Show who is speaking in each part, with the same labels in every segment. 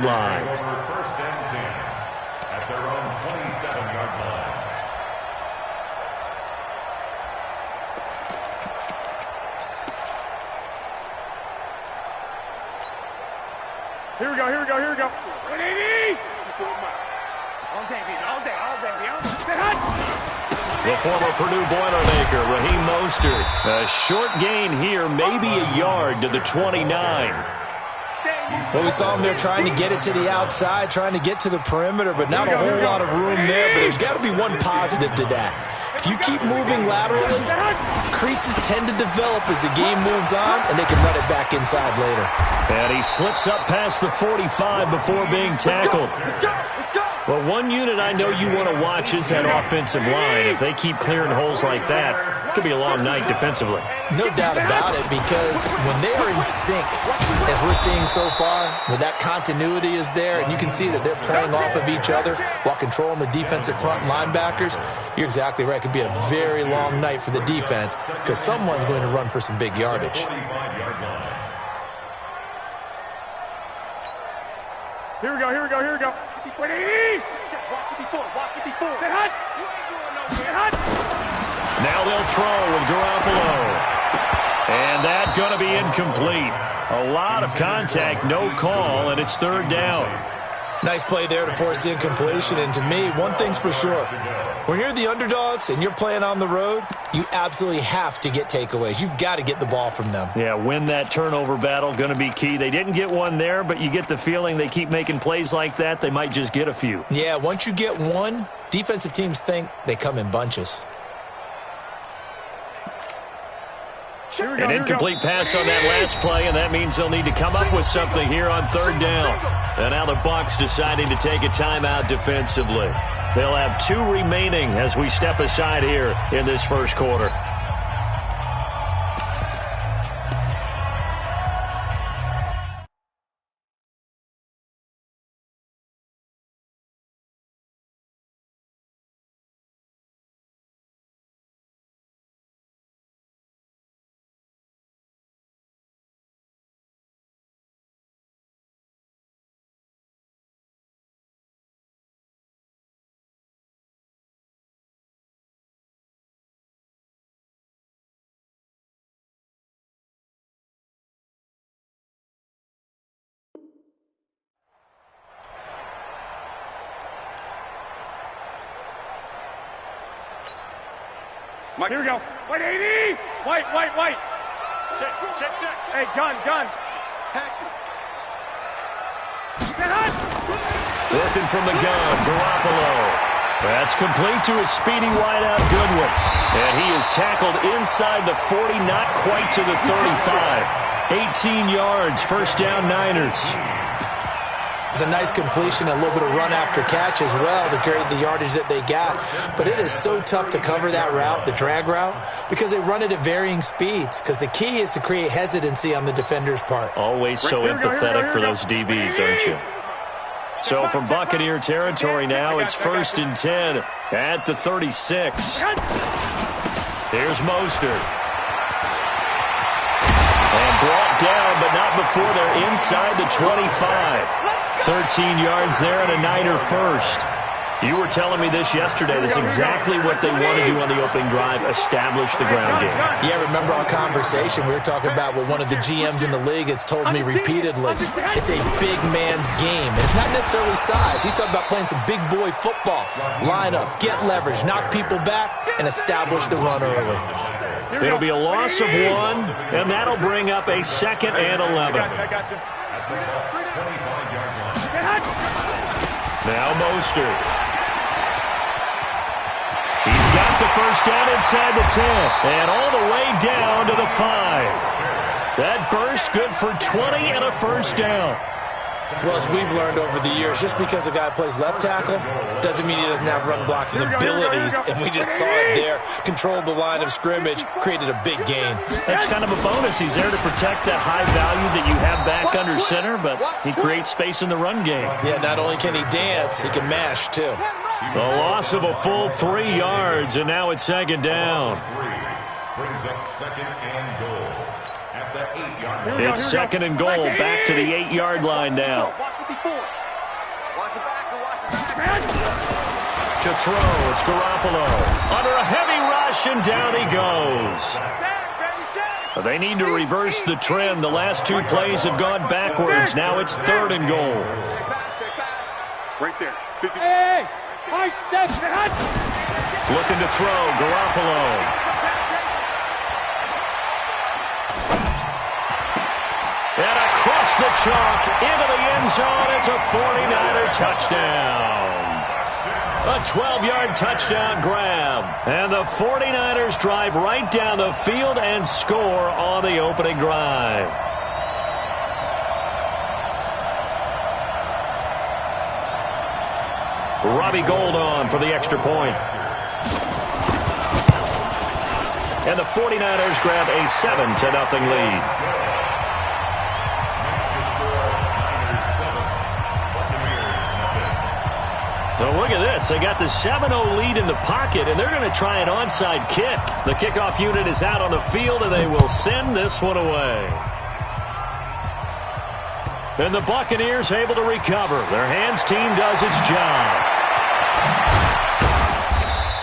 Speaker 1: line.
Speaker 2: First and 10 at their own 27-yard line.
Speaker 3: Here we go, here we go, here we go. 180!
Speaker 4: All day, baby, all day, all day, all day.
Speaker 1: The former Purdue Boilermaker, Raheem Mostert. A short gain here, maybe a yard to the 29.
Speaker 5: Well, we saw him there trying to get it to the outside, trying to get to the perimeter, but not a whole lot of room there. But there's got to be one positive to that. If you keep moving laterally, creases tend to develop as the game moves on, and they can run it back inside later.
Speaker 1: And he slips up past the 45 before being tackled. Well, one unit I know you want to watch is that offensive line. If they keep clearing holes like that, it could be a long night defensively.
Speaker 5: No doubt about it, because when they are in sync, as we're seeing so far, when that continuity is there, and you can see that they're playing off of each other while controlling the defensive front linebackers, you're exactly right. It could be a very long night for the defense because someone's going to run for some big yardage.
Speaker 3: Here we go, here we go, here we go. 180!
Speaker 1: Now they'll throw with Garoppolo. And that's going to be incomplete. A lot of contact, no call, and it's third down.
Speaker 5: Nice play there to force the incompletion. And to me, one thing's for sure. When you're the underdogs and you're playing on the road, you absolutely have to get takeaways. You've got to get the ball from them.
Speaker 1: Yeah, win that turnover battle, going to be key. They didn't get one there, but you get the feeling they keep making plays like that, they might just get a few.
Speaker 5: Yeah, once you get one, defensive teams think they come in bunches.
Speaker 1: An incomplete pass on that last play, and that means they'll need to come up with something here on third down. And now the Bucs deciding to take a timeout defensively. They'll have 2 remaining as we step aside here in this first quarter.
Speaker 3: Here we go. 180! White. Check. Hey, gun.
Speaker 1: Working from the gun, Garoppolo. That's complete to a speedy wideout, Goodwin. And he is tackled inside the 40, not quite to the 35. 18 yards, first down Niners.
Speaker 5: It's a nice completion, a little bit of run after catch as well to create the yardage that they got. But it is so tough to cover that route, the drag route, because they run it at varying speeds. Because the key is to create hesitancy on the defender's part.
Speaker 1: Always so empathetic for those DBs, aren't you? So from Buccaneer territory now, it's 1st and 10 at the 36. Here's Mostert. And brought down, but not before they're inside the 25. 13 yards there and a Niner first. You were telling me this yesterday. That's exactly what they want to do on the opening drive, establish the ground game.
Speaker 5: Yeah, remember our conversation? We were talking about what one of the GMs in the league has told me repeatedly. It's a big man's game. It's not necessarily size. He's talking about playing some big boy football. Line up, get leverage, knock people back, and establish the run early.
Speaker 1: It'll be a loss of 1, and that'll bring up a 2nd and 11. Now Mostert. He's got the first down inside the 10, and all the way down to the 5. That burst good for 20 and a first down.
Speaker 5: Well, as we've learned over the years, just because a guy plays left tackle doesn't mean he doesn't have run blocking abilities, and we just saw it there. Controlled the line of scrimmage, created a big gain.
Speaker 1: That's kind of a bonus. He's there to protect that high value that you have back under center, but he creates space in the run game.
Speaker 5: Yeah, not only can he dance, he can mash, too.
Speaker 1: A loss of a full 3 yards, and now it's 2nd down.
Speaker 2: Brings up 2nd and goal.
Speaker 1: It's 2nd and goal, back to the 8-yard line now.
Speaker 4: Watch the back, watch the back.
Speaker 1: To throw, it's Garoppolo. Under a heavy rush, and down he goes. They need to reverse the trend. The last two plays have gone backwards. Now it's 3rd and goal.
Speaker 3: Right there. 50. Hey!
Speaker 1: Looking to throw, Garoppolo. And across the chalk, into the end zone. It's a 49er touchdown. A 12-yard touchdown grab. And the 49ers drive right down the field and score on the opening drive. Robbie Gould on for the extra point. And the 49ers grab a 7-0 lead. So look at this. They got the 7-0 lead in the pocket, and they're going to try an onside kick. The kickoff unit is out on the field, and they will send this one away. And the Buccaneers able to recover. Their hands team does its job.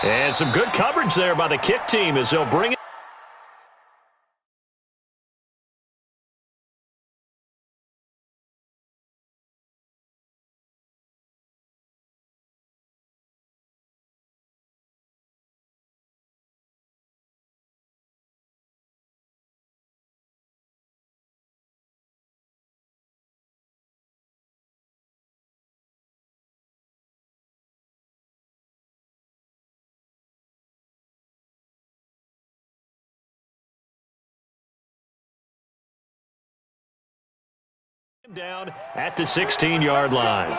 Speaker 1: And some good coverage there by the kick team as they'll bring it. Down at the 16-yard line.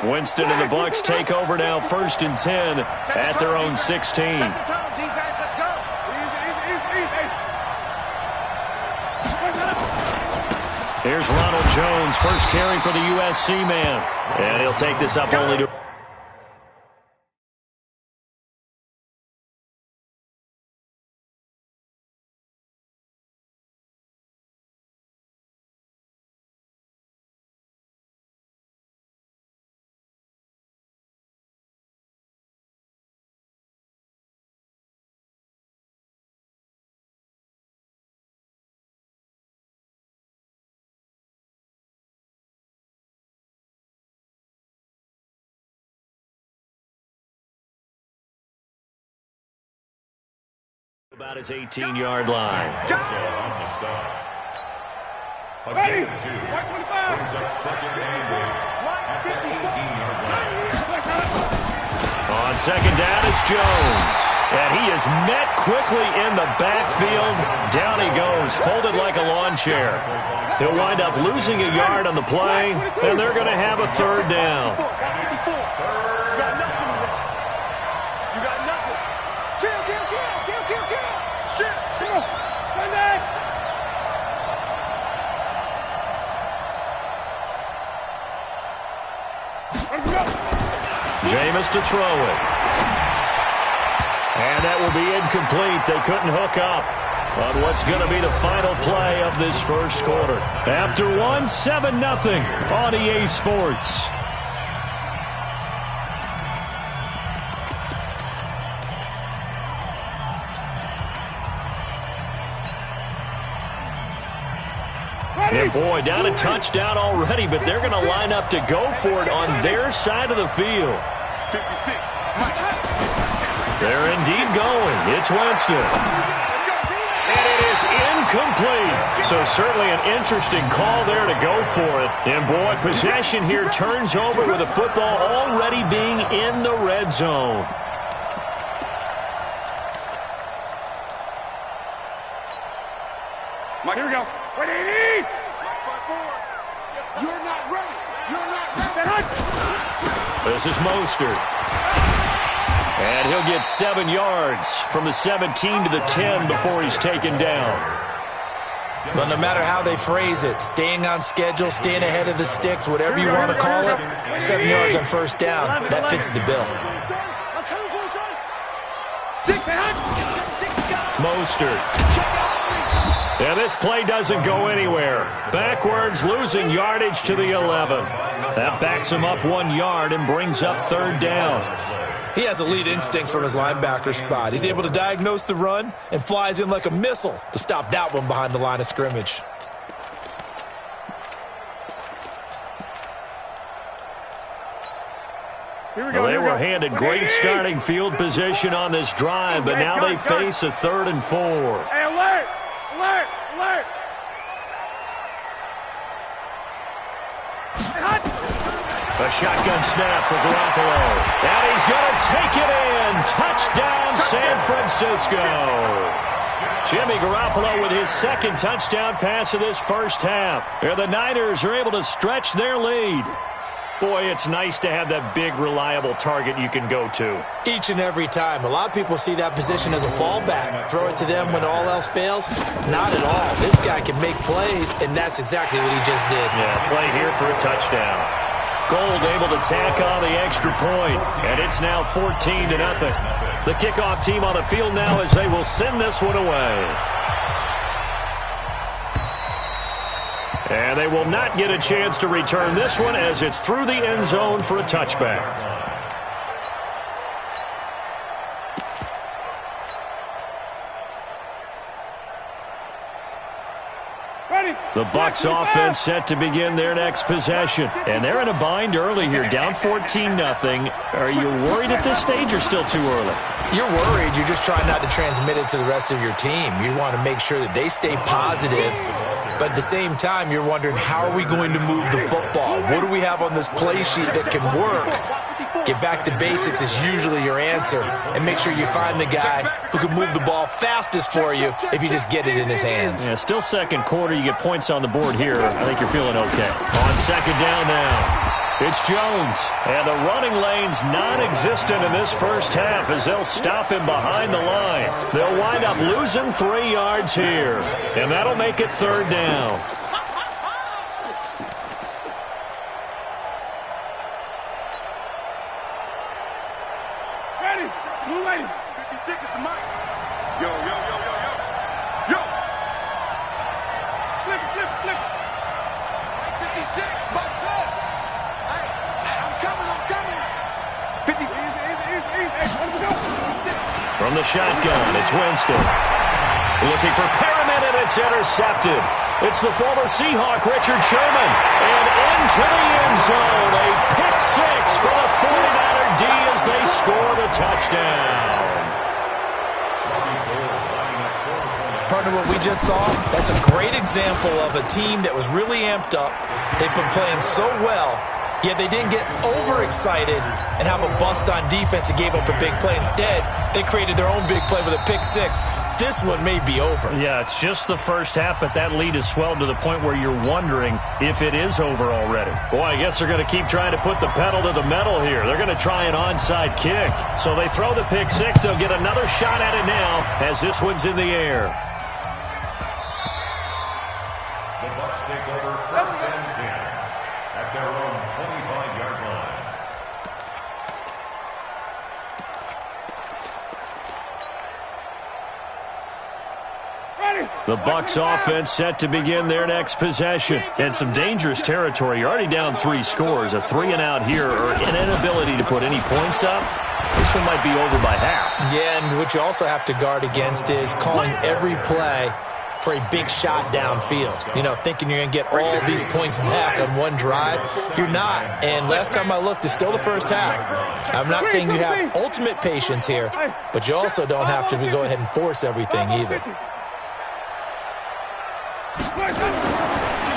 Speaker 1: Winston and the Bucs take over now, 1st and 10 at their own 16. Here's Ronald Jones, first carry for the USC man. And he'll take this up only to... about his 18-yard line.
Speaker 3: Ready?
Speaker 2: Brings up 2nd and 8 at the 18-yard line.
Speaker 1: On 2nd down, it's Jones. And he is met quickly in the backfield. Down he goes, folded like a lawn chair. He'll wind up losing a yard on the play, and they're going to have a 3rd down. Jameis to throw it. And that will be incomplete. They couldn't hook up on what's going to be the final play of this first quarter. After 7-0 on EA Sports. And boy, down a touchdown already, but they're going to line up to go for it on their side of the field.
Speaker 3: 56.
Speaker 1: They're indeed going. It's Winston. And it is incomplete. So certainly an interesting call there to go for it. And boy, possession here turns over with the football already being in the red zone.
Speaker 3: Here we go. Wait, 80!
Speaker 4: You're not ready. You're not ready.
Speaker 1: This is Mostert. And he'll get 7 yards from the 17 to the 10 before he's taken down.
Speaker 5: But no matter how they phrase it, staying on schedule, staying ahead of the sticks, whatever you want to call it, 7 yards on first down, that fits the bill.
Speaker 1: Mostert. And this play doesn't go anywhere. Backwards, losing yardage to the 11. That backs him up 1 yard and brings up third down.
Speaker 5: He has elite instincts from his linebacker spot. He's able to diagnose the run and flies in like a missile to stop that one behind the line of scrimmage.
Speaker 1: Well, they were handed great starting field position on this drive, but now they face a 3rd and 4.
Speaker 3: Hey, alert! Alert! Alert!
Speaker 1: A shotgun snap for Garoppolo. And he's going to take it in. Touchdown, San Francisco. Jimmy Garoppolo with his 2nd touchdown pass of this first half. And the Niners are able to stretch their lead. Boy, it's nice to have that big, reliable target you can go to.
Speaker 5: Each and every time. A lot of people see that position as a fallback. Throw it to them when all else fails. Not at all. This guy can make plays, and that's exactly what he just did.
Speaker 1: Yeah, play here for a touchdown. Gold able to tack on the extra point, and it's now 14-0. The kickoff team on the field now as they will send this one away. And they will not get a chance to return this one as it's through the end zone for a touchback. The Bucs offense set to begin their next possession. And they're in a bind early here, down 14-0. Are you worried at this stage or still too early?
Speaker 5: You're worried. You're just trying not to transmit it to the rest of your team. You want to make sure that they stay positive. But at the same time, you're wondering, how are we going to move the football? What do we have on this play sheet that can work? Get back to basics is usually your answer. And make sure you find the guy who can move the ball fastest for you if you just get it in his hands.
Speaker 1: Yeah, still second quarter. You get points on the board here. I think you're feeling okay. On second down now. It's Jones. And the running lane's non-existent in this first half as they'll stop him behind the line. They'll wind up losing 3 yards here. And that'll make it third down.
Speaker 3: Ready! Blue lady! 56 at the mic. Yo, yo, yo, yo, yo. Yo! Flip it, flip it, flip it. 56, box up. Hey, I'm coming. 50. Easy. Hey, let's go.
Speaker 1: From the shotgun, it's Winston. Looking for Perriman, and it's intercepted. It's the former Seahawk, Richard Sherman. And into the end zone. A pick six for the 49er D as they score the touchdown.
Speaker 5: Partner, what we just saw, that's a great example of a team that was really amped up. They've been playing so well, yet they didn't get overexcited and have a bust on defense and gave up a big play. Instead, they created their own big play with a pick six. This one may be over.
Speaker 1: Yeah, it's just the first half, but that lead has swelled to the point where you're wondering if it is over already. Boy, I guess they're going to keep trying to put the pedal to the metal here. They're going to try an onside kick. So they throw the pick six. They'll get another shot at it now as this one's in the air.
Speaker 2: The Bucs take over first and 10 at their own 25-yard line.
Speaker 1: The Bucs offense set to begin their next possession. And some dangerous territory. You're already down 3 scores. A 3-and-out here or an inability to put any points up. This one might be over by half.
Speaker 5: Yeah, and what you also have to guard against is calling every play for a big shot downfield. You know, thinking you're going to get all these points back on one drive. You're not. And last time I looked, it's still the first half. I'm not saying you have ultimate patience here, but you also don't have to go ahead and force everything either.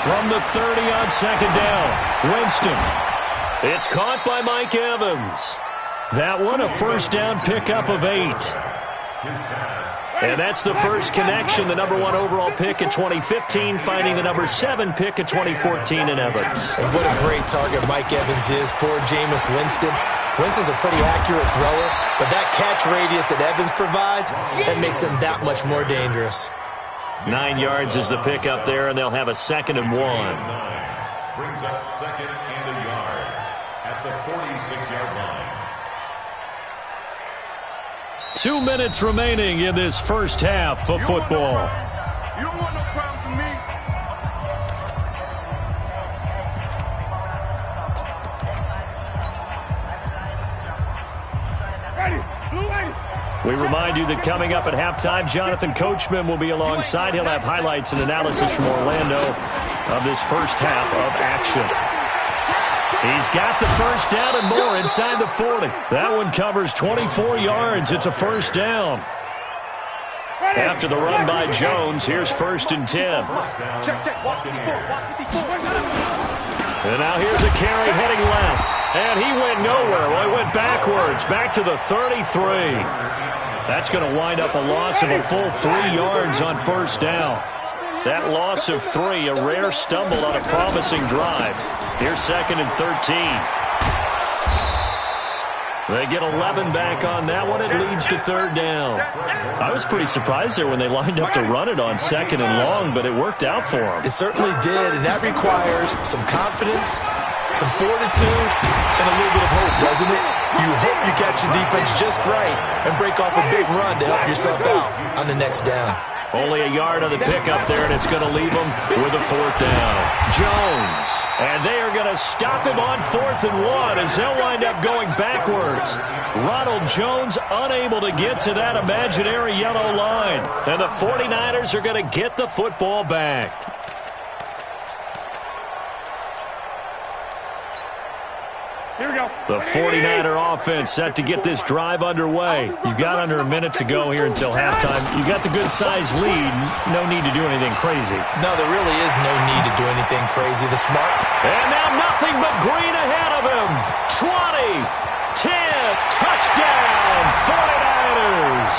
Speaker 1: From the 30 on second down, Winston. It's caught by Mike Evans. That one, a first down pickup of 8. And that's the first connection, the number 1 overall pick in 2015, finding the number 7 pick in 2014 in Evans.
Speaker 5: And what a great target Mike Evans is for Jameis Winston. Winston's a pretty accurate thrower, but that catch radius that Evans provides, that makes him that much more dangerous.
Speaker 1: 9 yards is the pickup there, and they'll have a 2nd and 1.
Speaker 2: Brings up 2nd and a yard at the 46-yard line.
Speaker 1: 2 minutes remaining in this first half of football.
Speaker 3: You don't want no problem from me.
Speaker 1: We remind you that coming up at halftime, Jonathan Coachman will be alongside. He'll have highlights and analysis from Orlando of this first half of action. He's got the first down and more inside the 40. That one covers 24 yards. It's a first down. After the run by Jones, here's 1st and 10. And now here's a carry heading left. And he went nowhere. Well, he went backwards, back to the 33. That's going to wind up a loss of a full 3 yards on first down. That loss of 3, a rare stumble on a promising drive. Here's 2nd and 13. They get 11 back on that one. It leads to 3rd down. I was pretty surprised there when they lined up to run it on 2nd and long, but it worked out for them.
Speaker 5: It certainly did, and that requires some confidence, some fortitude, and a little bit of hope, doesn't it? You hope you catch the defense just right and break off a big run to help yourself out on the next down.
Speaker 1: Only a yard on the pickup there, and it's going to leave them with a 4th down. Jones. And they are going to stop him on 4th and 1 as they'll wind up going backwards. Ronald Jones unable to get to that imaginary yellow line. And the 49ers are going to get the football back.
Speaker 4: Here we go.
Speaker 1: The 49er offense set to get this drive underway. You've got under a minute to go here until halftime. You got the good-sized lead. No need to do anything crazy.
Speaker 5: No, there really is no need to do anything crazy. The smart.
Speaker 1: And now nothing but green ahead of him. 20, 10, touchdown, 49ers.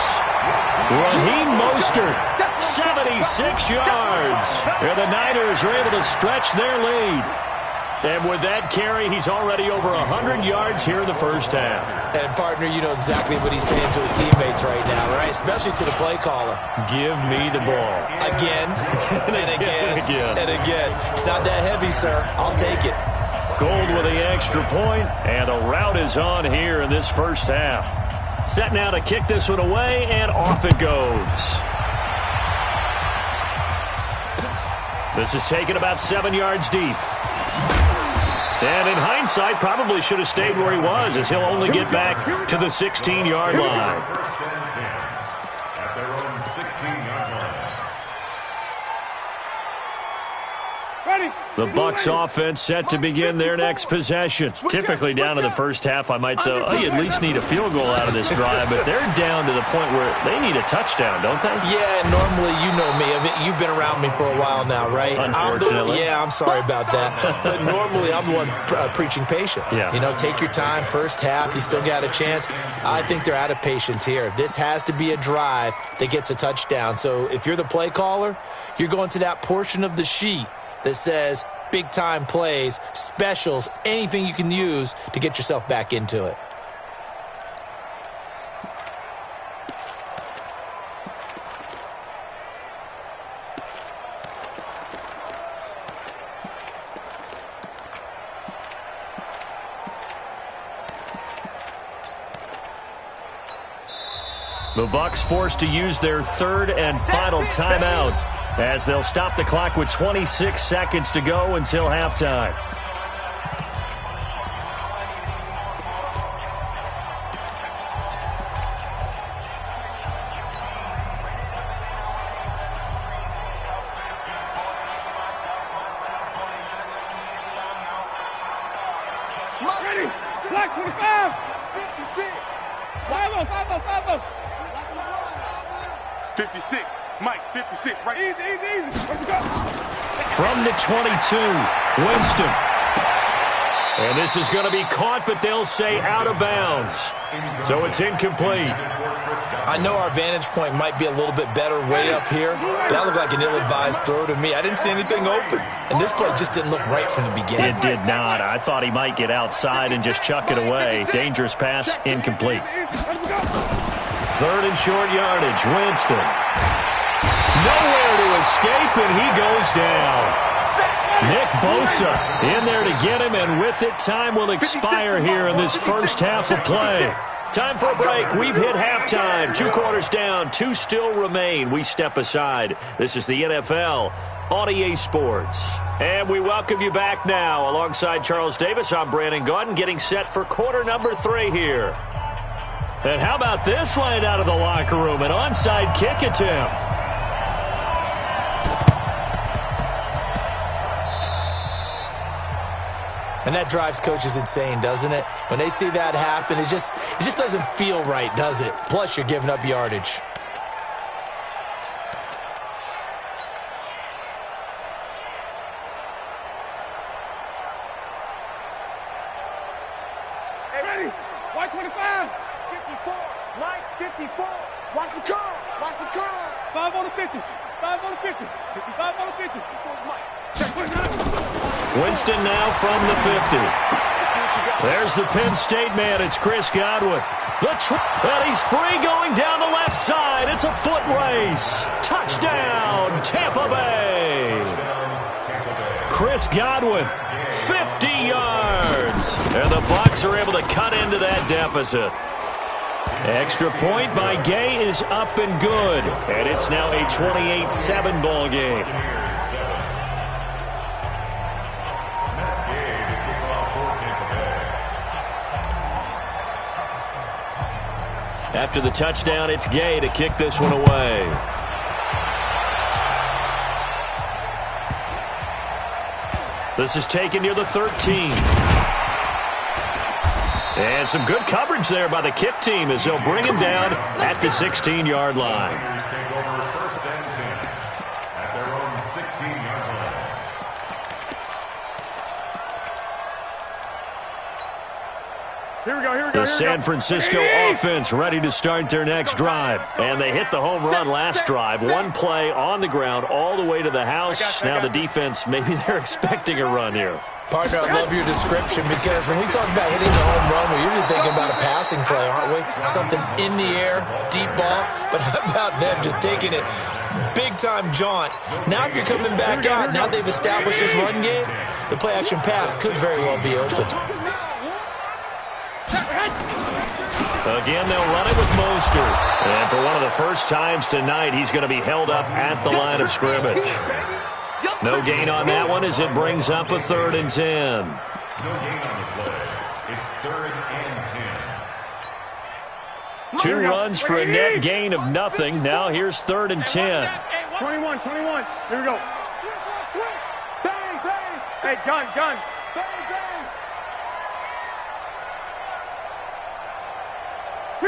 Speaker 1: Raheem Mostert, 76 yards. And the Niners are able to stretch their lead. And with that carry, he's already over 100 yards here in the first half.
Speaker 5: And, partner, you know exactly what he's saying to his teammates right now, right? Especially to the play caller.
Speaker 1: Give me the ball.
Speaker 5: Again, and again, and again. It's not that heavy, sir. I'll take it.
Speaker 1: Gold with the extra point, and the route is on here in this first half. Set now to kick this one away, and off it goes. This is taken about 7 yards deep. And in hindsight, probably should have stayed where he was, as he'll only get back to the 16-yard line.
Speaker 2: First and 10 at their own 16-yard line.
Speaker 1: The Bucs offense set to begin their next possession. Typically down in the first half, I might say, oh, you at least need a field goal out of this drive, but they're down to the point where they need a touchdown, don't they?
Speaker 5: Yeah, normally, you know me. I mean, you've been around me for a while now, right?
Speaker 1: Unfortunately.
Speaker 5: I'm sorry about that. But normally, I'm the one preaching patience.
Speaker 1: Yeah.
Speaker 5: You know, take your time. First half, you still got a chance. I think they're out of patience here. This has to be a drive that gets a touchdown. So if you're the play caller, you're going to that portion of the sheet that says big-time plays, specials, anything you can use to get yourself back into it.
Speaker 1: The Bucs forced to use their 3rd and final timeout, as they'll stop the clock with 26 seconds to go until halftime.
Speaker 4: Ready. Black 25.
Speaker 3: 56.
Speaker 4: 5-0.
Speaker 3: 56. Mike, 56. Right. Easy. Let's go.
Speaker 1: From the 22, Winston. And this is going to be caught, but they'll say out of bounds. So it's incomplete.
Speaker 5: I know our vantage point might be a little bit better way up here, but that looked like an ill-advised throw to me. I didn't see anything open, and this play just didn't look right from the beginning.
Speaker 1: It did not. I thought he might get outside and just chuck it away. Dangerous pass, incomplete. 3rd and short yardage, Winston. Nowhere to escape, and he goes down. Nick Bosa in there to get him, and with it, time will expire here in this first half of play. Time for a break. We've hit halftime. 2 quarters down. 2 still remain. We step aside. This is the NFL on EA Sports. And we welcome you back now. Alongside Charles Davis, I'm Brandon Gaudin, getting set for quarter number 3 here. And how about this line out of the locker room? An onside kick attempt.
Speaker 5: And that drives coaches insane, doesn't it? When they see that happen, it just doesn't feel right, does it? Plus, you're giving up yardage.
Speaker 3: Hey, ready? White 25. 54. Mike, 54. Watch the curl. Watch the curl. 5 on the 50. 5 on the 50. 55 on the 50. Mike. Check 29.
Speaker 1: Winston now from the 50. There's the Penn State man. It's Chris Godwin. And he's free going down the left side. It's a foot race. Touchdown, Tampa Bay. Chris Godwin, 50 yards. And the Bucs are able to cut into that deficit. Extra point by Gay is up and good. And it's now a 28-7 ball game. After the touchdown, it's Gay to kick this one away. This is taken near the 13. And some good coverage there by the kick team as they'll bring him down at the 16-yard line. The San Francisco offense ready to start their next drive. And they hit the home run last drive. 1 play on the ground all the way to the house. Now the defense, maybe they're expecting a run here.
Speaker 5: Partner, I love your description because when we talk about hitting the home run, we're usually thinking about a passing play, aren't we? Something in the air, deep ball. But how about them just taking it big-time jaunt? Now if you're coming back out, now they've established this run game, the play-action pass could very well be open.
Speaker 1: Again, they'll run it with Mostert. And for one of the first times tonight, he's going to be held up at the line of scrimmage. No gain on that one as it brings up a 3rd and 10.
Speaker 2: No gain on the play. It's 3rd and 10.
Speaker 1: 2 runs for a net gain of nothing. Now here's 3rd and 10.
Speaker 4: 21. Here we go.
Speaker 3: Bang, bang.
Speaker 4: Hey, gun.
Speaker 3: Bang, bang.
Speaker 4: 2.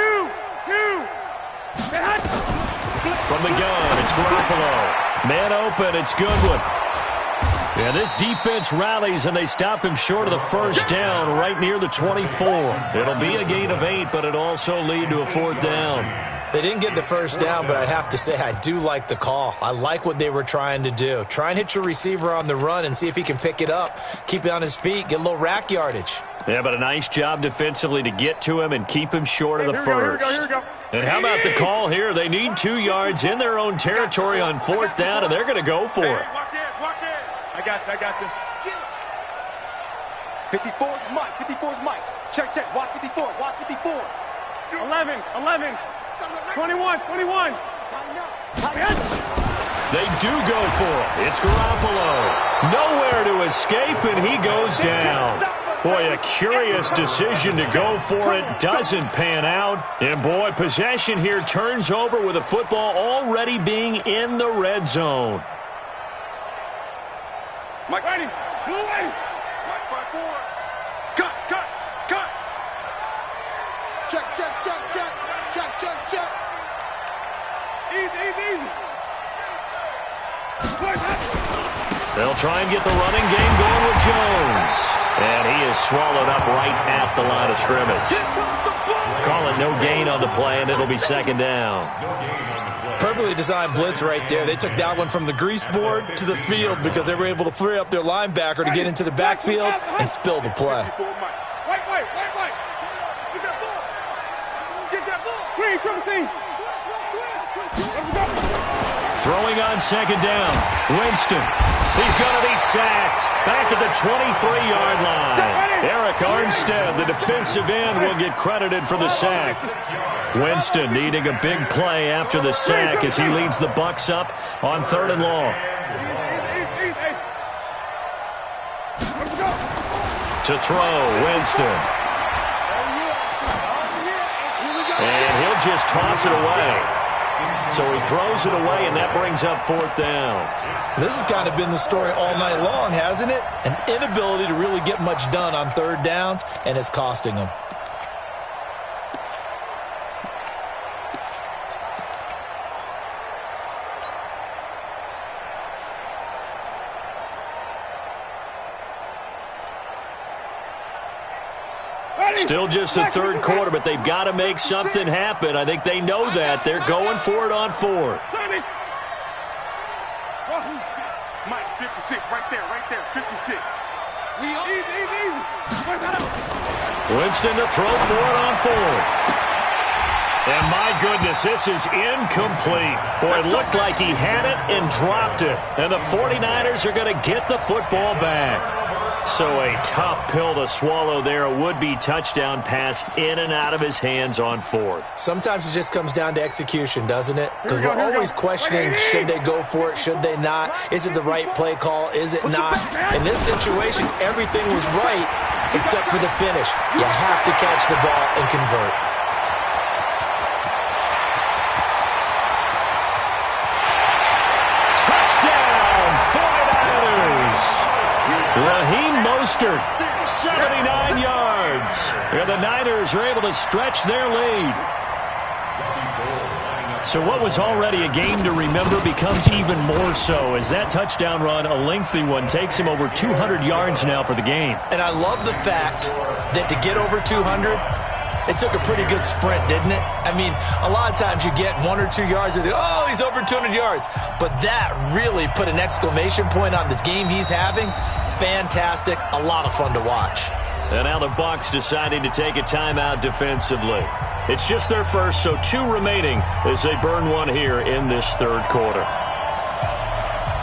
Speaker 1: From the gun, it's Garoppolo. Man open, it's Goodwin. And this defense rallies, and they stop him short of the first down right near the 24. It'll be a gain of 8, but it'll also lead to a 4th down.
Speaker 5: They didn't get the first down, but I have to say I do like the call. I like what they were trying to do. Try and hit your receiver on the run and see if he can pick it up. Keep it on his feet, get a little rack yardage.
Speaker 1: Yeah, but a nice job defensively to get to him and keep him short of the first.
Speaker 4: Here we go.
Speaker 1: And how about the call here? They need 2 yards in their own territory on 4th down, and they're going to go for it.
Speaker 3: Watch it.
Speaker 4: I got this.
Speaker 3: 54 is Mike. 54 is Mike. Check. Watch 54. 11.
Speaker 4: 21.
Speaker 1: They do go for it. It's Garoppolo. Nowhere to escape, and he goes down. Boy, a curious decision to go for it. Doesn't pan out. And, boy, possession here turns over with a football already being in the red zone.
Speaker 3: Mike, ready. Blue way. Mike, 5-4. Cut. Check. Easy.
Speaker 1: They'll try and get the running game going with Jones. And he is swallowed up right at the line of scrimmage. call it no gain on the play, and it'll be second down.
Speaker 5: Perfectly designed blitz right there. They took that one from the grease board to the field because they were able to free up their linebacker to get into the backfield and spill the play.
Speaker 3: Wait. Get that ball. Get that ball. Green, triple team.
Speaker 1: Throwing on second down. Winston. He's going to be sacked. Back at the 23-yard line. Eric Armstead, the defensive end, will get credited for the sack. Winston needing a big play after the sack as he leads the Bucs up on 3rd and long. To throw, Winston. And he'll just toss it away. So he throws it away, and that brings up 4th down.
Speaker 5: This has kind of been the story all night long, hasn't it? An inability to really get much done on 3rd downs, and it's costing them.
Speaker 1: Still just the 3rd quarter, but they've got to make something happen. I think they know that. They're going for it on 4th.
Speaker 3: Mike, 56, right there, 56. Easy.
Speaker 1: Winston to throw for it on 4th. And my goodness, this is incomplete. Boy, it looked like he had it and dropped it. And the 49ers are going to get the football back. So a tough pill to swallow there. A would-be touchdown pass in and out of his hands on 4th.
Speaker 5: Sometimes it just comes down to execution, doesn't it? Because we're always questioning, should they go for it, should they not? Is it the right play call, is it not? In this situation, everything was right except for the finish. You have to catch the ball and convert.
Speaker 1: Raheem Mostert, 79 yards. And the Niners are able to stretch their lead. So what was already a game to remember becomes even more so as that touchdown run, a lengthy one, takes him over 200 yards now for the game.
Speaker 5: And I love the fact that to get over 200, it took a pretty good sprint, didn't it? I mean, a lot of times you get 1 or 2 yards and oh, he's over 200 yards. But that really put an exclamation point on the game he's having. Fantastic. A lot of fun to watch.
Speaker 1: And now the Bucs deciding to take a timeout defensively. It's just their first, so 2 remaining as they burn one here in this 3rd quarter.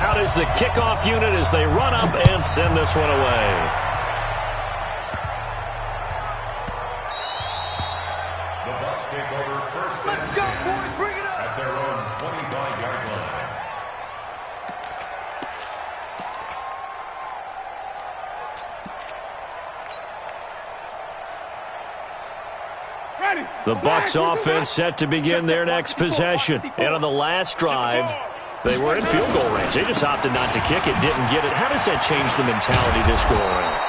Speaker 1: Out is the kickoff unit as they run up and send this one away.
Speaker 2: The Bucs take over first. Let's go, boys. Bring it up. At their own 25-yard line.
Speaker 1: The Bucs offense set to begin their next possession. And on the last drive, they were in field goal range. They just opted not to kick it, didn't get it. How does that change the mentality this go around?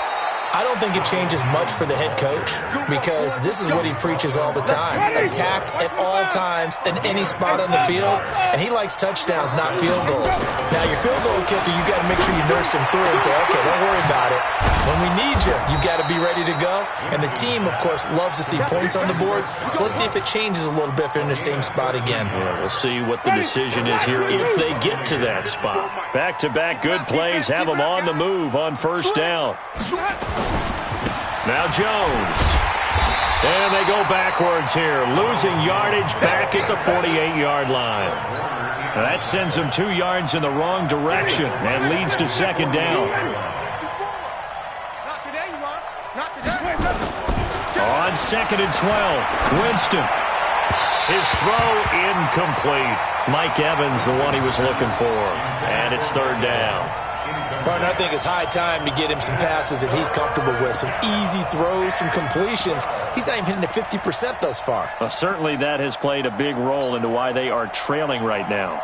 Speaker 5: I don't think it changes much for the head coach because this is what he preaches all the time. Attack at all times in any spot on the field, and he likes touchdowns, not field goals. Now, your field goal kicker, you got to make sure you nurse him through and say, okay, don't worry about it. When we need you, you got to be ready to go. And the team, of course, loves to see points on the board. So let's see if it changes a little bit if they're in the same spot again.
Speaker 1: Yeah, we'll see what the decision is here if they get to that spot. Back-to-back good plays have them on the move on 1st down. Now Jones. And they go backwards here, losing yardage back at the 48-yard line. Now that sends them 2 yards in the wrong direction and leads to 2nd down.
Speaker 3: Not today, you are. Not today.
Speaker 1: On 2nd and 12, Winston. His throw incomplete. Mike Evans, the one he was looking for. And it's 3rd down.
Speaker 5: Martin, I think it's high time to get him some passes that he's comfortable with. Some easy throws, some completions. He's not even hitting the 50% thus far.
Speaker 1: Well, certainly that has played a big role into why they are trailing right now.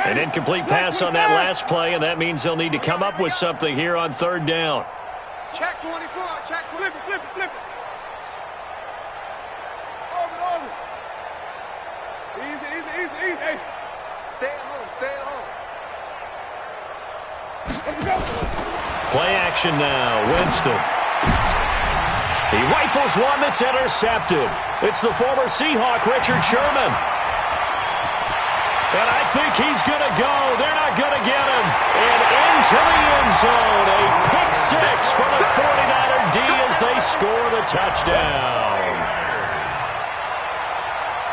Speaker 1: An incomplete pass on that last play, and that means they'll need to come up with something here on 3rd down.
Speaker 3: Check 24. Check. Flip it. Over. Easy. Hey. Stay at home.
Speaker 1: Play action now. Winston. He rifles one that's intercepted. It's the former Seahawk, Richard Sherman. And I think he's going to go. They're not going to get him. And into the end zone. A pick six for the 49er D as they score the touchdown.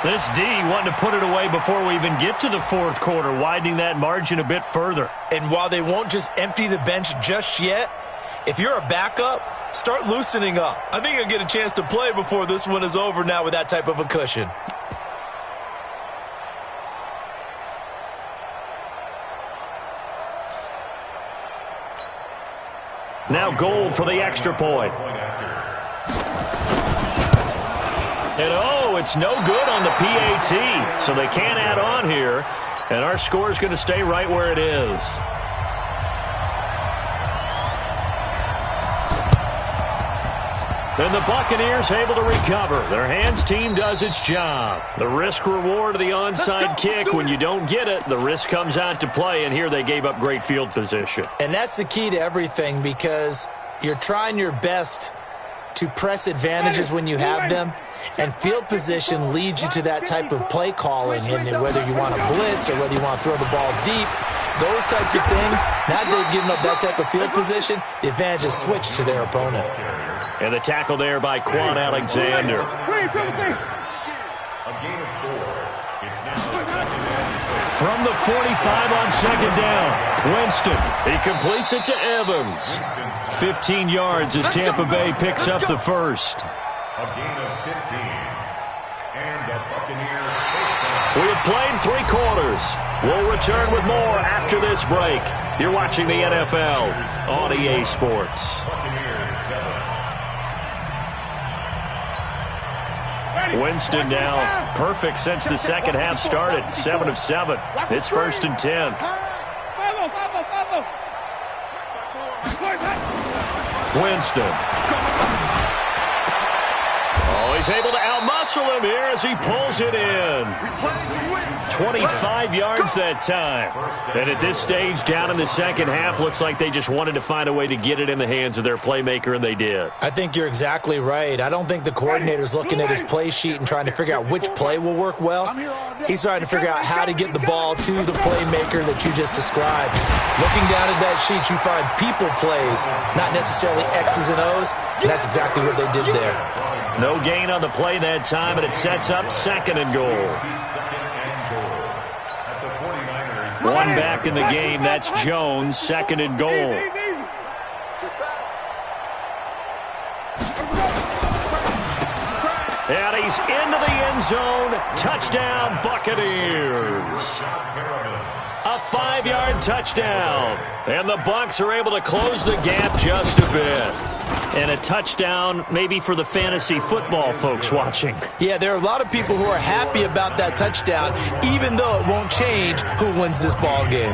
Speaker 1: This D wanting to put it away before we even get to the fourth quarter, widening that margin a bit further.
Speaker 5: And while they won't just empty the bench just yet, if you're a backup, start loosening up. I think you'll get a chance to play before this one is over now with that type of a cushion.
Speaker 1: Now Gold for the extra point. And oh, it's no good on the PAT, so they can't add on here. And our score is going to stay right where it is. And the Buccaneers able to recover. Their hands team does its job. The risk reward of the onside kick. When you don't get it, the risk comes out to play, and here they gave up great field position.
Speaker 5: And that's the key to everything, because you're trying your best to press advantages when you have them, and field position leads you to that type of play calling, and whether you want to blitz or whether you want to throw the ball deep, those types of things. Now they've given up that type of field position, the advantage is switched to their opponent.
Speaker 1: And the tackle there by Quan Alexander.
Speaker 2: A gain of 4. It's now second and 6.
Speaker 1: From the 45 on second down, Winston. He completes it to Evans. 15 yards as Tampa Bay picks up the first.
Speaker 2: A gain of 15. And the Buccaneers first down.
Speaker 1: We have played 3 quarters. We'll return with more after this break. You're watching the NFL on EA Sports.
Speaker 2: Buccaneers 7.
Speaker 1: Winston now perfect since the second half started. 7 of 7. It's 1st and 10. Winston. Oh, he's able to outmuscle him here as he pulls it in. 25 yards that time. And at this stage, down in the second half, looks like they just wanted to find a way to get it in the hands of their playmaker, and they did.
Speaker 5: I think you're exactly right. I don't think the coordinator's looking at his play sheet and trying to figure out which play will work well. He's trying to figure out how to get the ball to the playmaker that you just described. Looking down at that sheet, you find people plays, not necessarily X's and O's, and that's exactly what they did there.
Speaker 1: No gain on the play that time, and it sets up 2nd and goal. One back in the game. That's Jones. 2nd and goal. And he's into the end zone. Touchdown, Buccaneers. A 5-yard touchdown. And the Bucs are able to close the gap just a bit. And a touchdown maybe for the fantasy football folks watching.
Speaker 5: Yeah, there are a lot of people who are happy about that touchdown, even though it won't change who wins this ball game.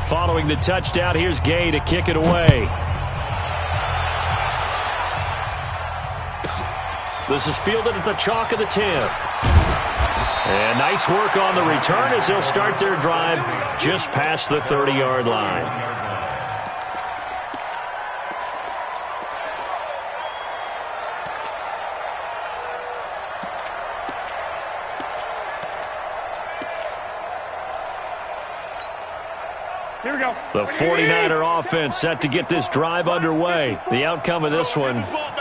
Speaker 1: Following the touchdown, here's Gay to kick it away. This is fielded at the chalk of the 10. And nice work on the return as they'll start their drive just past the 30-yard line.
Speaker 3: Here we go.
Speaker 1: The 49er offense set to get this drive underway. The outcome of this one,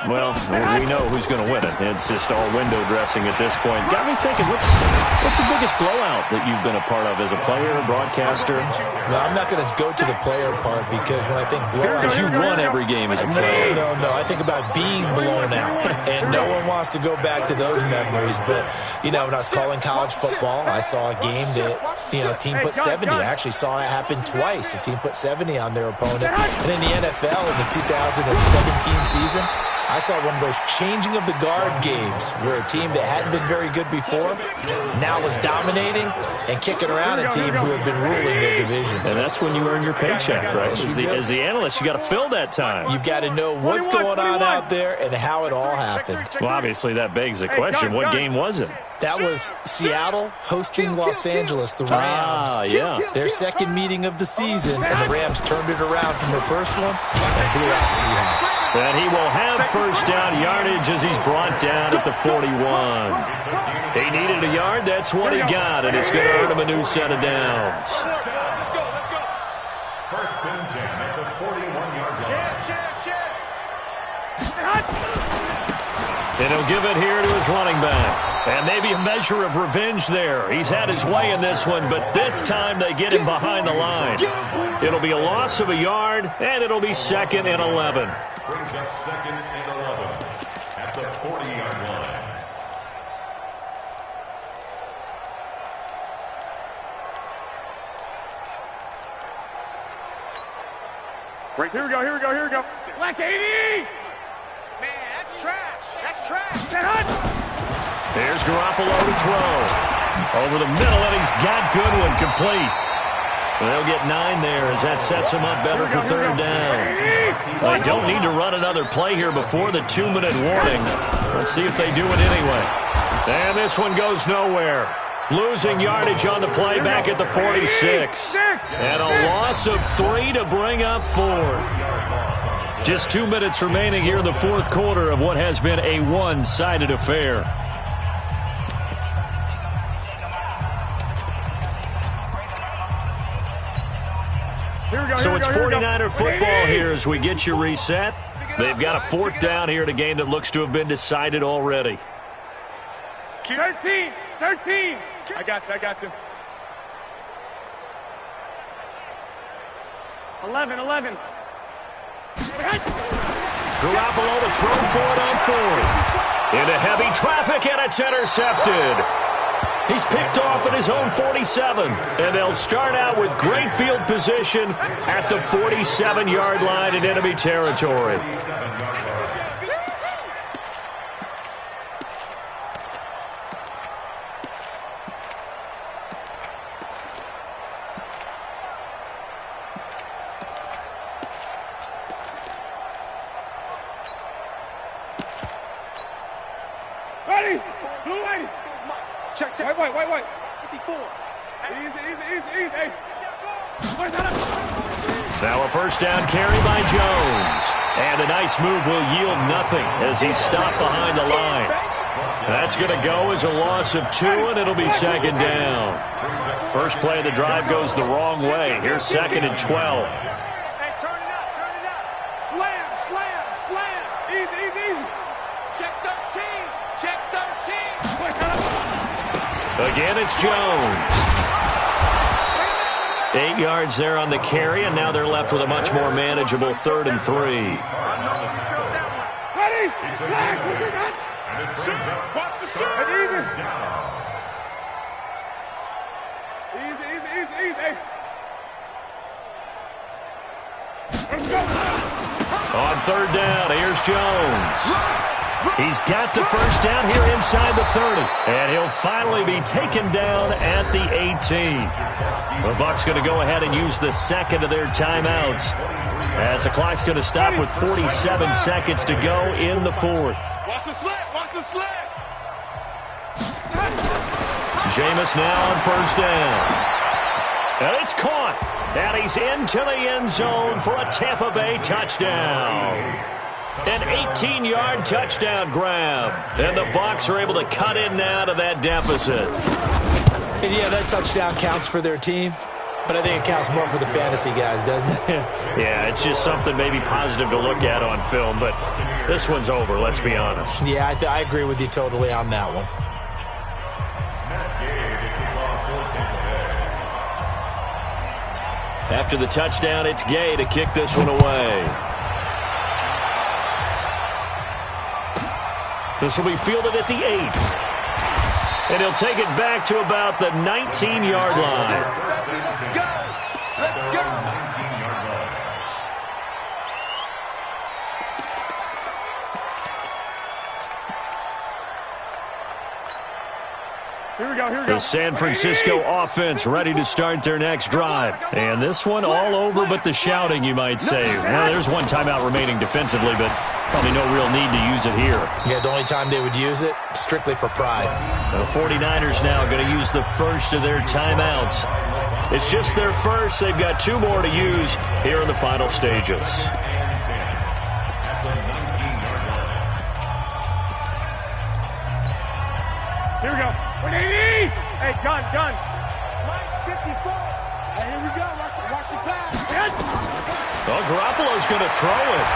Speaker 1: well, we know who's going to win it. It's just all window dressing at this point. Got me thinking, what's the biggest blowout that you've been a part of as a player, broadcaster?
Speaker 5: No, I'm not going to go to the player part, because when I think blowout,
Speaker 1: Because you've won every game as a player.
Speaker 5: No. I think about being blown out, and no one wants to go back to those memories. But, you know, when I was calling college football, I saw a game that, you know, a team put 70. I actually saw it happen twice. A team put 70 on their opponent. And in the NFL in the 2017 season, I saw one of those changing of the guard games where a team that hadn't been very good before now was dominating and kicking around a team who had been ruling their division.
Speaker 1: And that's when you earn your paycheck, right? As the analyst, you got to fill that time.
Speaker 5: You've got to know what's going on out there and how it all happened.
Speaker 1: Well, obviously that begs the question, what game was it?
Speaker 5: That was Seattle hosting Los Angeles, the Rams.
Speaker 1: Yeah.
Speaker 5: Their second meeting of the season, and the Rams turned it around from their first one and blew out the Seahawks.
Speaker 1: And he will have first down yardage as he's brought down at the 41. He needed a yard. That's what he got, and it's going to earn him a new set of downs.
Speaker 2: First and 10 at the 41-yard line.
Speaker 1: And he'll give it here to his running back. And maybe a measure of revenge there. He's had his way in this one, but this time they get him behind the line. It'll be a loss of a yard, and it'll be 2nd and 11.
Speaker 2: Brings up 2nd and 11 at the 40-yard line.
Speaker 3: Right, here we go. Black 80!
Speaker 4: Man, that's trash. That's trash.
Speaker 1: Here's Garoppolo to throw. Over the middle, and he's got Goodwin complete. They'll get 9 there as that sets him up better for third down. They don't need to run another play here before the 2-minute warning. Let's see if they do it anyway. And this one goes nowhere. Losing yardage on the play back at the 46. And a loss of 3 to bring up 4th. Just 2 minutes remaining here in the fourth quarter of what has been a one-sided affair. So it's 49er football here as we get you reset. They've got a 4th down here in a game that looks to have been decided already.
Speaker 3: 13. I got you. 11.
Speaker 1: Garoppolo to throw for it on 4th. Into heavy traffic, and it's intercepted. He's picked off at his own 47, and they'll start out with great field position at the 47-yard line in enemy territory.
Speaker 3: Ready? Blue 80. Check. Wait. 54. Easy.
Speaker 1: Now a first down carry by Jones. And a nice move will yield nothing as he's stopped behind the line. That's going to go as a loss of 2, and it'll be 2nd down. First play of the drive goes the wrong way. Here's 2nd and 12.
Speaker 4: Hey, turn it up. Slam. Easy. Check 13.
Speaker 1: Again, it's Jones. 8 yards there on the carry, and now they're left with a much more manageable 3rd and 3.
Speaker 3: Ready?
Speaker 2: Watch the shot.
Speaker 3: Easy. Let's go.
Speaker 1: On 3rd down, here's Jones. He's got the first down here inside the 30. And he'll finally be taken down at the 18. The Bucs going to go ahead and use the second of their timeouts, as the clock's going to stop with 47 seconds to go in the 4th.
Speaker 3: Watch the slant.
Speaker 1: Jameis now on first down. And it's caught. And he's into the end zone for a Tampa Bay touchdown. An 18-yard touchdown grab. And the Bucs are able to cut in now to that deficit.
Speaker 5: And yeah, that touchdown counts for their team, but I think it counts more for the fantasy guys, doesn't it?
Speaker 1: Yeah, it's just something maybe positive to look at on film, but this one's over, let's be honest.
Speaker 5: Yeah, I agree with you totally on that one.
Speaker 1: After the touchdown, it's Gay to kick this one away. This will be fielded at the 8. And he'll take it back to about the 19-yard line.
Speaker 4: Let's go.
Speaker 1: The San Francisco offense ready to start their next drive. And this one all over but the shouting, you might say. Well, there's one timeout remaining defensively, but probably no real need to use it here.
Speaker 5: Yeah, the only time they would use it, strictly for pride.
Speaker 1: The 49ers now going to use the first of their timeouts. It's just their first. They've got 2 more to use here in the final stages.
Speaker 4: Here we go. 180. Hey, gun.
Speaker 3: Mike, 54. Hey, here we go. Watch the pass.
Speaker 4: Yes.
Speaker 1: Well, Garoppolo's going to throw it.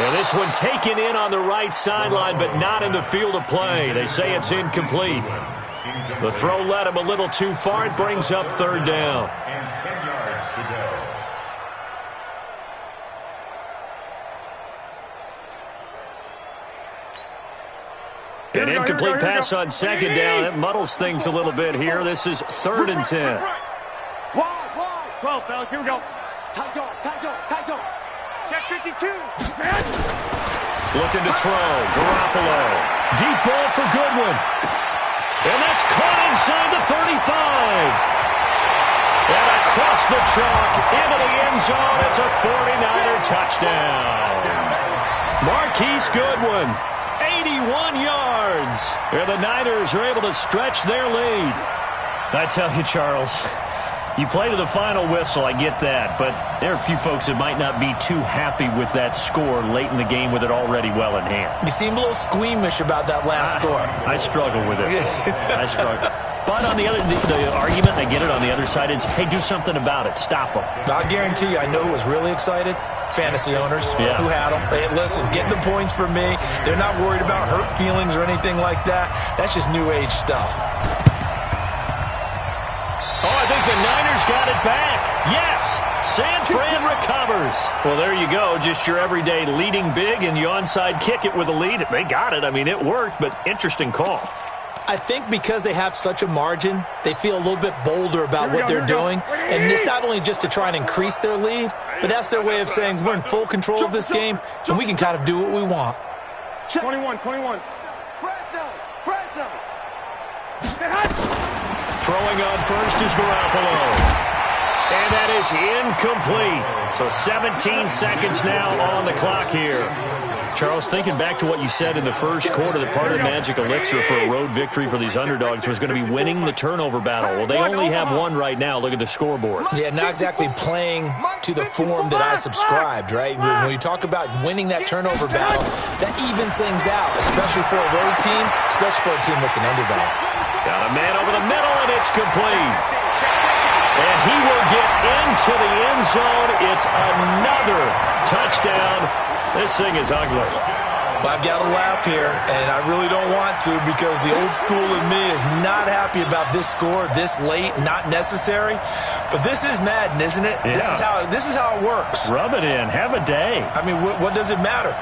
Speaker 1: And this one taken in on the right sideline, but not in the field of play. They say it's incomplete. The throw led him a little too far. It brings up 3rd down.
Speaker 2: And 10 yards to go.
Speaker 1: An incomplete pass on 2nd down. It muddles things a little bit here. This is 3rd and 10.
Speaker 4: 12, fellas. Here we go.
Speaker 3: Tight go.
Speaker 4: Check 52.
Speaker 1: Looking to throw. Garoppolo. Deep ball for Goodwin. And that's caught inside the 35. And across the chalk into the end zone. It's a 49er touchdown. Marquise Goodwin. 81 yards. And the Niners are able to stretch their lead. I tell you, Charles, you play to the final whistle, I get that, but there are a few folks that might not be too happy with that score late in the game with it already well in hand.
Speaker 5: You seem a little squeamish about that last score.
Speaker 1: I struggle with it. I struggle. But on the other, the argument, I get it on the other side, is, hey, do something about it. Stop them.
Speaker 5: I guarantee you, I know who was really excited. Fantasy owners who had them. Hey, listen, getting the points for me. They're not worried about hurt feelings or anything like that. That's just new age stuff.
Speaker 1: Oh, I think the Niners got it back. Yes, San Fran recovers. Well, there you go. Just your everyday leading big, and you onside kick it with a lead. They got it. I mean, it worked, but interesting call.
Speaker 5: I think because they have such a margin, they feel a little bit bolder about what they're doing. And it's not only just to try and increase their lead, but that's their way of saying we're in full control of this game, and we can kind of do what we want.
Speaker 4: 21.
Speaker 3: Fresno.
Speaker 1: Throwing on first is Garoppolo. And that is incomplete. So 17 seconds now on the clock here. Charles, thinking back to what you said in the first quarter, the part of the magic elixir for a road victory for these underdogs was going to be winning the turnover battle. Well, they only have one right now. Look at the scoreboard.
Speaker 5: Yeah, not exactly playing to the form that I subscribed, right? When you talk about winning that turnover battle, that evens things out, especially for a road team, especially for a team that's an underdog.
Speaker 1: Got a man over the middle, and it's complete. And he will get into the end zone. It's another touchdown. This thing is ugly.
Speaker 5: Well, I've got to laugh here, and I really don't want to because the old school in me is not happy about this score this late, not necessary. But this is Madden, isn't it?
Speaker 1: Yeah.
Speaker 5: This is how it works.
Speaker 1: Rub it in. Have a day.
Speaker 5: I mean, what does it matter?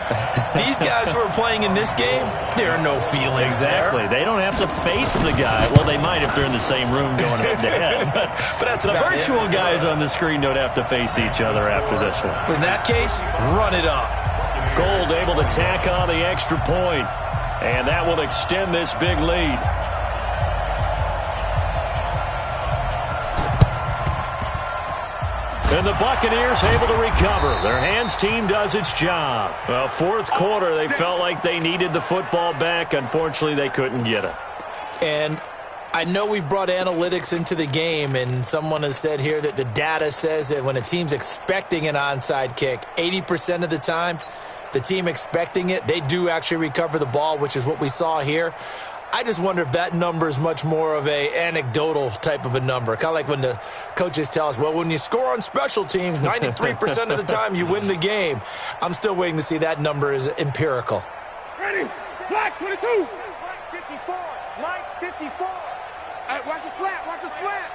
Speaker 5: These guys who are playing in this game, there are no feelings
Speaker 1: Exactly.
Speaker 5: there.
Speaker 1: They don't have to face the guy. Well, they might if they're in the same room going head to head. But
Speaker 5: that's
Speaker 1: the
Speaker 5: about
Speaker 1: virtual guys on the screen don't have to face each other after this one.
Speaker 5: In that case, run it up.
Speaker 1: Gold able to tack on the extra point, and that will extend this big lead. And the Buccaneers able to recover. Their hands team does its job. Well, fourth quarter, they felt like they needed the football back. Unfortunately, they couldn't get it.
Speaker 5: And I know we've brought analytics into the game, and someone has said here that the data says that when a team's expecting an onside kick, 80% of the time, the team expecting it, they do actually recover the ball, which is what we saw here. I just wonder if that number is much more of a anecdotal type of a number. Kind of like when the coaches tell us, well, when you score on special teams, 93% of the time you win the game. I'm still waiting to see that number is empirical.
Speaker 3: Ready? Black 22. 54. Mike 54. Watch the slant. Watch the slant.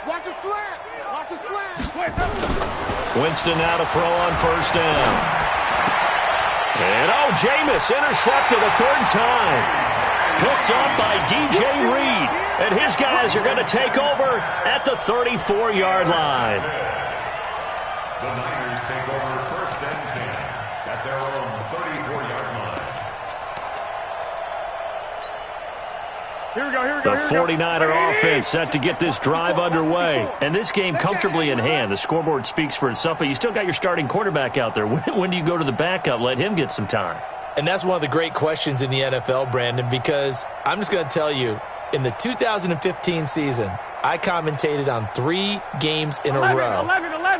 Speaker 3: Watch the slant. Watch the slant.
Speaker 1: Winston now to throw on first down. And, Jameis intercepted a third time. Picked up by DJ Reed. And his guys are going to take over at the 34-yard line.
Speaker 2: The Niners take over first and 10 at their own 34-yard line.
Speaker 1: The 49er offense set to get this drive underway. And this game comfortably in hand. The scoreboard speaks for itself, but you still got your starting quarterback out there. When do you go to the backup? Let him get some time.
Speaker 5: And that's one of the great questions in the NFL, Brandon, because I'm just going to tell you, in the 2015 season, I commentated on 3 games in a row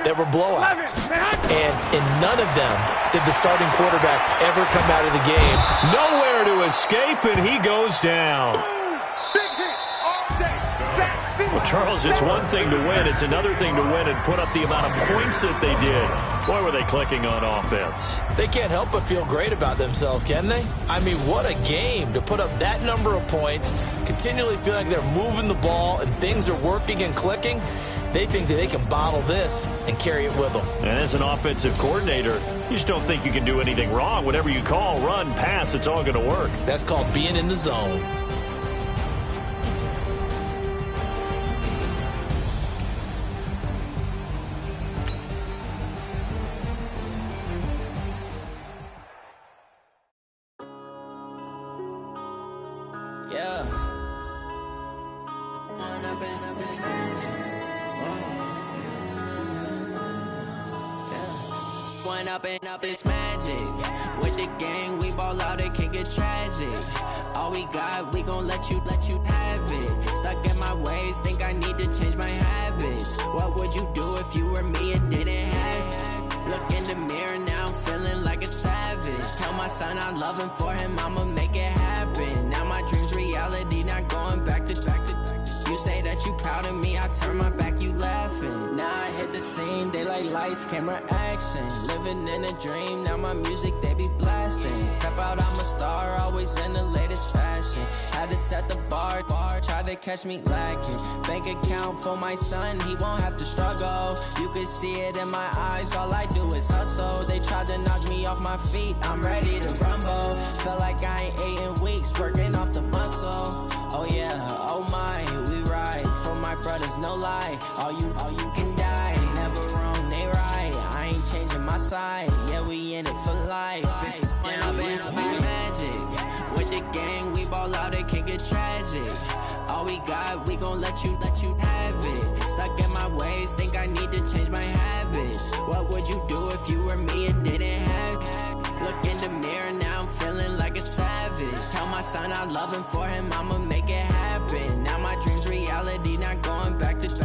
Speaker 5: that were blowouts. And in none of them did the starting quarterback ever come out of the game.
Speaker 1: Nowhere to escape, and he goes down. Well, Charles, it's one thing to win. It's another thing to win and put up the amount of points that they did. Boy, were they clicking on offense.
Speaker 5: They can't help but feel great about themselves, can they? I mean, what a game to put up that number of points, continually feel like they're moving the ball and things are working and clicking. They think that they can bottle this and carry it with them.
Speaker 1: And as an offensive coordinator, you just don't think you can do anything wrong. Whatever you call, run, pass, it's all going to work.
Speaker 5: That's called being in the zone.
Speaker 6: Up this magic with the gang, we ball out, it can get tragic. All we got, we gon' let you have it. Stuck in my ways, think I need to change my habits. What would you do if you were me and didn't have it? Look in the mirror now, I'm feeling like a savage. Tell my son I love him, for him I'ma make it happen. Now my dream's reality, not going back to. You say that you proud of me, I turn my back, you laughing. Now I hit the scene, they like lights, camera, action. Living in a dream, now my music, they be blasting. Step out, I'm a star, always in the latest fashion. Had to set the bar, try to catch me lacking. Bank account for my son, he won't have to struggle. You can see it in my eyes, all I do is hustle. They tried to knock me off my feet, I'm ready to rumble. Felt like I ain't ate in weeks, working off the muscle. Oh yeah, oh my, we ride for my brothers, no lie. All you can die, never wrong, they right. I ain't changing my side, yeah, we in it for life. When I've been up this magic with the gang, we ball out, it can get tragic. All we got, we gon' let you have it. Stuck in my ways, think I need to change my habits. What would you do if you were me and didn't have it? Look in the mirror now, I'm feeling like a savage. Tell my son I love him, for him I'ma make it happen. Now my dream's reality, not going back to.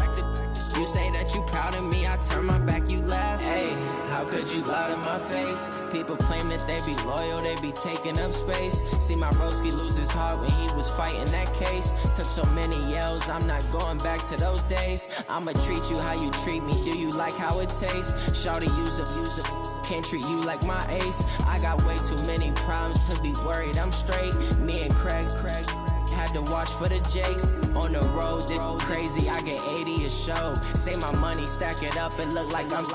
Speaker 6: You say that you proud of me, I turn my back, you laugh. Hey, how could you lie to my face? People claim that they be loyal, they be taking up space. See my broski lose his heart when he was fighting that case. Took so many yells, I'm not going back to those days. I'ma treat you how you treat me, do you like how it tastes? Shawty, use it, can't treat you like my ace. I got way too many problems to be worried, I'm straight. Me and Craig had to watch for the Jakes. On the road, this crazy, I get 80 a show. Say my money, stack it up, it look like I'm